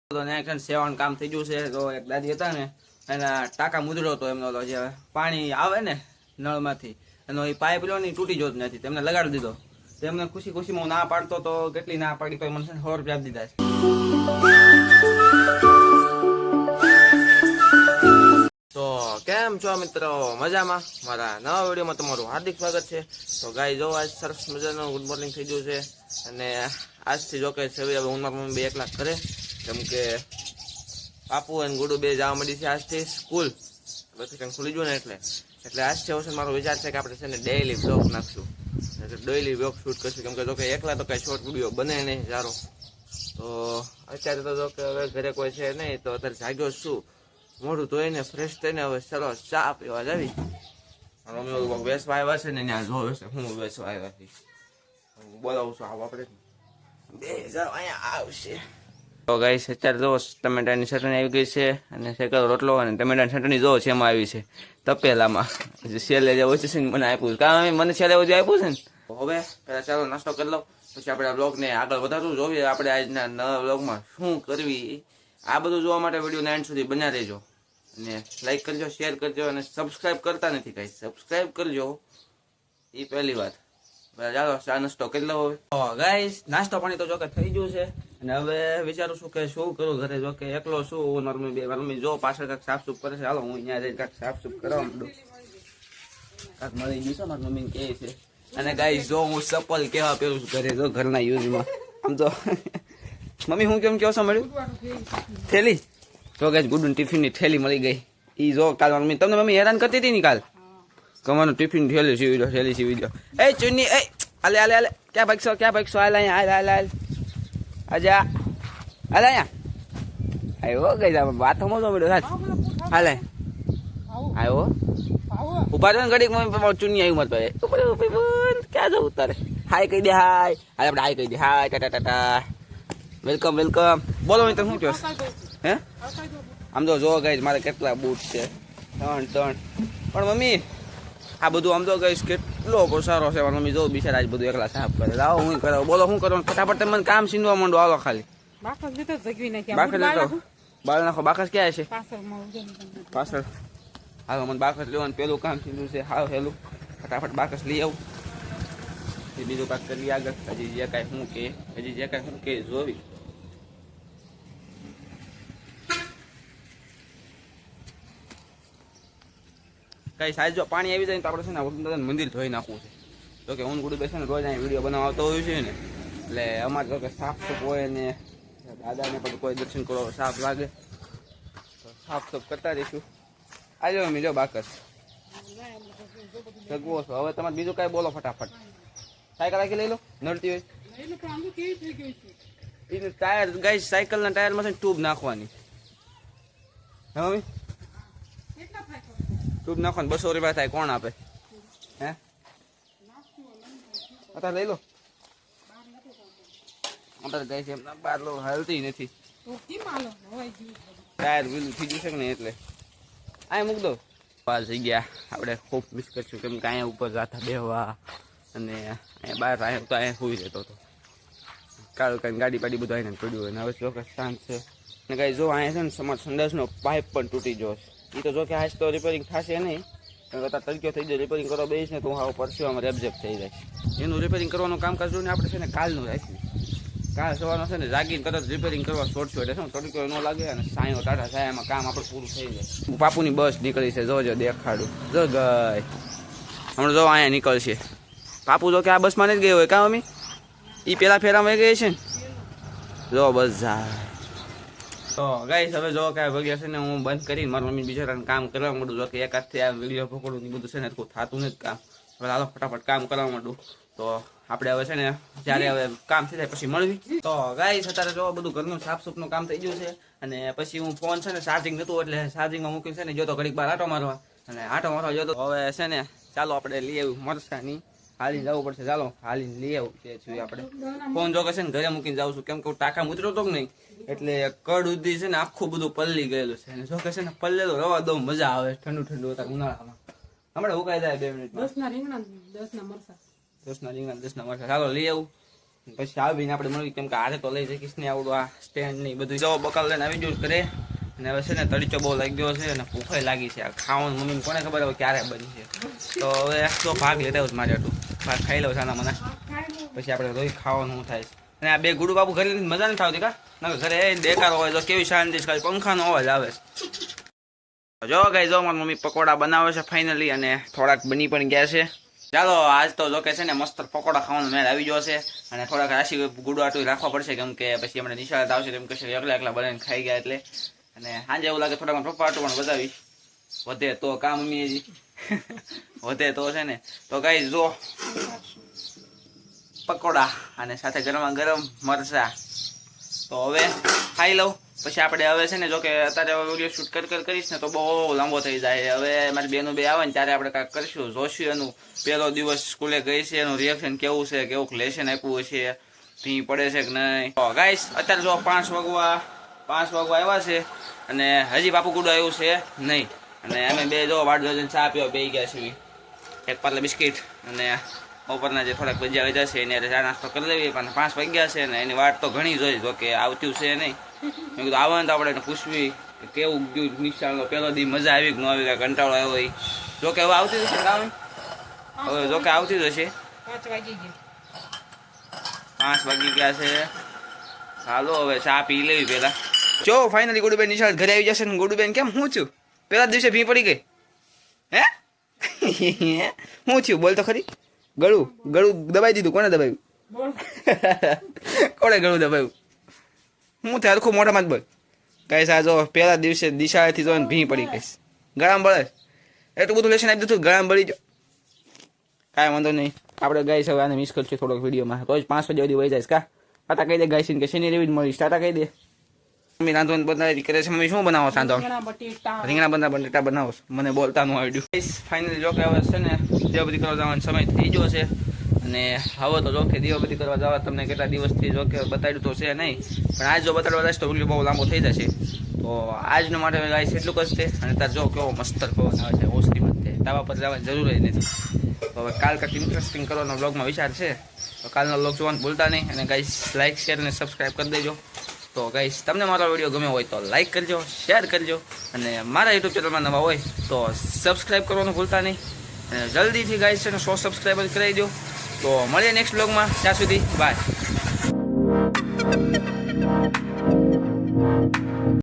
તો ને સેવાનું કામ થઈ ગયું છે. તો એક દાદી હતા ને એના ટાંકા મુદ્રો હતો એમનો, તો જે પાણી આવે ને નળમાંથી એનો એ પાઇપ લો ને તૂટી જતો નથી, તેમને લગાડી દીધો. તેમને ખુશી ખુશીમાં હું ના પાડતો તો કેટલી ના પાડી તો મને 100 રૂપિયા આપી દીધા છે. તો કેમ છો મિત્રો, મજામાં? મારા નવા વિડીયોમાં તમારું હાર્દિક સ્વાગત છે. તો ગાય જો આજ સરસ મજાનું ગુડ મોર્નિંગ થઈ ગયું છે. અને આજથી જો કે સવારે હું મારા મમ્મી બે એકલા કરે, કેમ કે પાપુ અને ગુડુ બે જવા મળી છે આજથી સ્કૂલ, વેકેશન ખુલી ગયું ને એટલે આજથી અવસર મારો વિચાર છે કે આપણે છે ને ડેઈલી બ્લોગ નાખશું, ડેઈલી બ્લોગ શૂટ કરશું. કેમ કે જો કે એકલા તો કઈ શોર્ટ વિડીયો બને નહીં સારો. તો અત્યારે તો જો કે હવે ઘરે કોઈ છે નહીં, તો અત્યારે જાગ્યો છું, મોઢું ધોઈને ફ્રેશ થઈને હવે ચલો ચા પીવા જાવી. મમ્મી બેસવા આવ્યા છે ને ત્યાં જોવે છે હું બેસવા આવ્યા છે, બોલાવું છું આવો આપણે 2000 અહીંયા આવશે. તો ગાઈસ અત્યારે જો ટમેટાની ચટણી આવી ગઈ છે, અને શેકેલો રોટલો અને ટમેટાની ચટણી જો છે એમાં આવી છે તપેલામાં. છેલ્લે જે ઓછી છે મને આપ્યું છે, કારણ મને છેલ્લે ઓછી આપ્યું છે ને. હવે પહેલાં ચાલો નાસ્તો કરી લો, પછી આપણે આ બ્લોગને આગળ વધારવું જોઈએ. આપણે આજના નવા બ્લોગમાં શું કરવી આ બધું જોવા માટે વિડીયો 9 સુધી બન્યા રહેજો, અને લાઈક કરજો, શેર કરજો, અને સબસ્ક્રાઈબ કરતા નથી ગાઈસ, સબસ્ક્રાઈબ કરજો એ પહેલી વાત. ચાલો ચા નાસ્તો કરી લો. હવે ગાઈસ નાસ્તો પાણી તો જો કે થઈ ગયું છે, અને હવે વિચારું છું કે શું કરું ઘરે. જો કે એકલો છું, મમ્મી જો પાછળ કાંઈક સાફ સુફ કરે છે. હાલો હું અહીંયા જઈને કાંઈક સાફ સુફ કરવા માંડું. કાંઈક મળી ગયું છે મારી મમ્મી કહે છે. અને ગાઈસ જો હું ચપ્પલ કેવા પહેરું છું ઘરે, જો ઘરના યુઝમાં. આમ તો મમ્મી હું કેમ કહો છો મળ્યું થેલી? જો ગાઈસ ગુડુની ટિફિનની થેલી મળી ગઈ. એ જો કાલ મમ્મી તમને મમ્મી હેરાન કરતી હતી ને કાલ, કમાનું ટિફિન થેલી સીવી દો. એ ચુન્ની એ આલે આલે આલે, ક્યાં ભાગશો હાલ અહીંયા, હાલ આજા હાલ અહીંયા આવ્યો. ગઈ વાત સમજો મળ્યો હાલ આવ્યો. ઉભા રહ્યો ને ઘડીક મમ્મી ચુન્ની આવ્યું મત ક્યાં જવું તારે? હાય કહી દે, હાય આપણે હાય કહી દે, હાય ટાટા ટાટા, વેલકમ વેલકમ. બોલો તમે શું કહો? હે આમ તો જો ગઈ મારે કેટલા બૂટ છે, 3 પણ મમ્મી આ બધું આમ તો ગઈશ કેટલો સારો છે. મમ્મી જો બિચારા આજ બધું એકલા સાફ કરે. લાવો હું કરાવ, બોલો શું કરો ફટાફટ, તમે મને કામ સીનવા માંડો. હાલો ખાલી બાળ નાખો. બાકસ ક્યાં છે? પાછળ. હાલો મને બાકસ લેવાનું પેલું કામ સીધું છે. હાવ હેલું ફટાફટ બાકસ લઈ આવું, બીજું કાંક કરી આગળ. હજી જે કાંઈ શું કે જોવી. કઈ સાઈઝ જો પાણી આવી જાય તો આપણે છે ને દાદાને મંદિર ધોઈ નાખવું છે. તો કે હું ગુડુ બેસે ને રોજ અહીંયા વિડીયો બનાવવા આવતો હોય છે ને, એટલે અમારે જો કે સાફ સુફ હોય ને દાદાને પણ કોઈ દર્શન કરો સાફ લાગે તો સાફ સુફ કરતા રહીશું. આજે મમ્મી જો બાકસ સગવો છો. હવે તમારે બીજું કાંઈ બોલો ફટાફટ. સાયકલ આખી લઈ લો, નડતી હોય. એ ટાયર ગાઈ સાયકલના ટાયરમાં છે ને ટ્યુબ નાખવાની. હે મમ્મી ટ્યુબ નાખવાનું 200 રૂપિયા થાય, કોણ આપે? હે અત્યારે લઈ લો. અત્યારે ગાય છે એમના બાર લો હાલતી નથી, ટાયર વીલું થઈ ગયું છે ને એટલે આ મૂક દો. બહાર જઈ ગયા આપણે ખૂબ મિસ કરશું, કેમ કે અહીંયા ઉપર જાતા બેહવા, અને અહીંયા બહાર અહીંયા તો અહીંયા સુઈ જતો હતો. કાલ કાંઈ ગાડી પાડી બધું આવીને પડ્યું હોય ને હવે ચોક્કસ શાંત છે. ને કાંઈ જો અહીંયા છે ને સમાજ સંડાસનો પાઇપ પણ તૂટી ગયો છે. એ તો જો કે આજ તો રિપેરિંગ થશે નહીં, અત્યારે તડક્યો થઈ જાય. રિપેરિંગ કરવા બેસીશ ને તો હું આવું પરસેવામાં રેબઝેબ થઈ જાય. એનું રિપેરિંગ કરવાનું કામકાજ જોઈને આપણે છે ને કાલનું રાખીએ. કાલ સવારનો છે ને જાગીને તરત રિપેરિંગ કરવા છોડશું, એટલે શું તડક્યો ન લાગે અને સાયો ટાટા સાયામાં કામ આપણે પૂરું થઈ જાય. પાપુની બસ નીકળી છે, જોજો દેખાડું. જો ગઈ હમણાં જો અહીંયા નીકળશે. પાપુ જો કે આ બસમાં નથી ગઈ હોય કાં મમ્મી? એ પેલા ફેરામાં ગઈ છે ને, જો બસ જાય. તો ગાઈસ હવે જો કાંઈ વગેરે છે ને હું બંધ કરીને મારી મમ્મી બિચારાને કામ કરવા માંડું. જો કે એક હાથથી આ વિડીયો પકડું ને બધું છે ને કોઈ થતું નથી કામ. હવે હાલો ફટાફટ કામ કરવા માંડું. તો આપણે હવે છે ને જ્યારે હવે કામ થઈ જાય પછી મળવી. તો ગાઈસ અત્યારે જો બધું ઘરનું સાફ સૂફનું કામ થઈ ગયું છે, અને પછી હું ફોન છે ને ચાર્જિંગ નહોતું એટલે ચાર્જિંગમાં મૂકીને છે ને જોતો ઘડીક બાર આટો મારવા, અને આટો મારવા જોતો. હવે છે ને ચાલો આપણે લઈ આવ્યું મરસાની, હાલી જવું પડશે. ચાલો હાલીને લઈ આવું છે આપણે. ફોન જો કે છે ને ઘરે મૂકીને જાઉં છું, કેમ કે ટાંકા ઉતરો તો નહીં એટલે કડ ઉધી છે ને આખું બધું પલ્લી ગયેલું છે. અને જો કે છે ને પલ્લેલો રવા દઉં મજા આવે ઠંડુ ઠંડુ અત્યારે ઉનાળામાં. હમણાં ઉકાઈ જાય 2 મિનિટમાં. 10 ના રીંગણા 10 ના મરસા. ચાલો લઈ આવું. પછી આવીને આપણે મળવી, કેમ કે હારે તો લઈ જઈશ ને આવડું આ સ્ટેન્ડ ને બધું. જો બકાલ લઈને આવી ગયું કરે અને હવે છે ને તડીચો બહુ લાગી ગયો છે અને ભૂખાઈ લાગી છે. આ ખાવાનું મમ્મીને કોને ખબર હવે ક્યારે બનશે. તો હવે તો ભાગ લેતા આવું મારે આટલું ભાગ ખાઈ લઉં સાના મને, પછી આપણે રોજ ખાવાનું થાય છે. અને આ બે ગુડુ બાપુ ઘરે મજા નથી આવતી કા ના, ઘરે દેખાડો હોય તો કેવી શાંતિ છે, પંખાનો અવાજ આવે છે. જો ગાઈસ જો મારી મમ્મી પકોડા બનાવે છે ફાઇનલી, અને થોડાક બની પણ ગયા છે. ચાલો આજ તો જો કે છે ને મસ્ત પકોડા ખાવાનો મેળ આવી ગયો છે, અને થોડાક રાશી ગુડુ આટલું રાખવા પડશે, કેમ કે પછી હમણાં નિશાળ આવશે તેમ કહેશે એકલા એકલા બનાવીને ખાઈ ગયા એટલે. અને સાંજે એવું લાગે થોડાક પપ્પા આટલું પણ બતાવી વધે તો કામ મમ્મી વધે તો છે ને. તો ગાઈસ જો પકોડા અને સાથે ગરમા ગરમ મરચા. તો હવે ખાઈ લઉં, પછી આપણે હવે છે ને જો કે અત્યારે વિડીયો શૂટ કરીશ ને તો બહુ લાંબો થઈ જાય. હવે મારી બેનું બે આવે ને ત્યારે આપણે કાંઈક કરીશું, જોશું એનું પહેલો દિવસ સ્કૂલે ગઈ છે એનું રિએક્શન કેવું છે, કેવું લેશન આપ્યું છે, ભી પડે છે કે નહીં. તો ગાઈસ અત્યારે જો 5 વાગવા આવ્યા છે અને હજી બાપુ ગુડો આવ્યું છે નહીં. અને અમે બે જો વાટ જોઈને ચા પીવા બે ગયા છીએ, એક પાટલા બિસ્કીટ અને બપોરના જે થોડાક ભજીયા વધ્યા છે એને ચા નાસ્તો કરી લેવી. પણ 5 વાગ્યા છે ને એની વાટ તો ઘણી જોઈ, જો કે આવતું છે નહીં. મેં કીધું આવે ને તો આપણે પૂછવી કે કેવું ગયું નિશાળનો પહેલો દી, મજા આવી કે ન આવી, કાંઈ કંટાળો આવ્યો હોય. જો કે હવે આવતી જશે કામ, હવે જો કે આવતી જશે. 5 વાગી ગયા છે. હાલો હવે ચા પી લેવી પેલા. જો ફાઇનલી ગુડુબેન નિશાળ ઘરે આવી જશે ને. ગુડુબેન કેમ હું છું પેલા દિવસે ભી પડી ગઈ હે હું થયું બોલ તો ખરી. ગળું દબાઈ દીધું. કોને દબાવ્યું? કોને ગળું દબાવ્યું? હું થાય હરખું મોઢામાં જ બોલ. કઈ આ જો પહેલા દિવસે દિશાએથી જો ભી પડી ગઈશ. ગળામાં બળે એટલું બધું લેશન આપી દીધું, ગળામાં બળી જાઓ. કાંઈ વાંધો નહીં, આપણે ગાઈસ હવે આને મિસ કરશું થોડોક વિડીયોમાં. રોજ 5 વાગ્યા સુધી વહી જાય કા ટાટા કહી દે ગાઈસીને કે શનિ રવિ મળીશ. ટાટા કહી દે. મમ્મી રાંધવાનું બનાવી કરે છે. મમ્મી શું બનાવો સાંધો? રીંગણા બટેટા બનાવો. મને બોલતા ન આવડ્યું. ફાઇનલી જો કે હવે છે ને દીવાબત્તી કરવા જવાનો સમય થઈ ગયો છે. અને હવે તો જો કે દીવાબત્તી કરવા જવા તમને કેટલા દિવસથી જો કે બતાવ્યું તો છે નહીં, પણ આજ જો બતાડવા જઈશ તો વિડીયો બહુ લાંબો થઈ જશે. તો આજનો માટે ગાઈસ એટલું જ છે. અને તાર જો કેવો મસ્ત પવન આવે છે, ઓસરી મધ્યે ધાબા પર જવાની જરૂર જ નથી. તો હવે કાલ કંઈક ઇન્ટરેસ્ટિંગ કરવાનો બ્લોગમાં વિચાર છે, તો કાલનો બ્લોગ જોવાનું ભૂલતા નહીં. અને ગાઈસ લાઇક શેર અને સબસ્ક્રાઈબ કરી દેજો. તો ગાઈસ તમને મારો વિડીયો ગમ્યો હોય તો લાઇક કરજો, શેર કરજો, અને મારા યુટ્યુબ ચેનલમાં નવા હોય તો સબસ્ક્રાઈબ કરવાનું ભૂલતા નહીં. અને જલ્દીથી ગાઈસ છે ને 100 સબસ્ક્રાઈબર કરાવી દો. તો મળીએ નેક્સ્ટ બ્લોગમાં, ત્યાં સુધી બાય.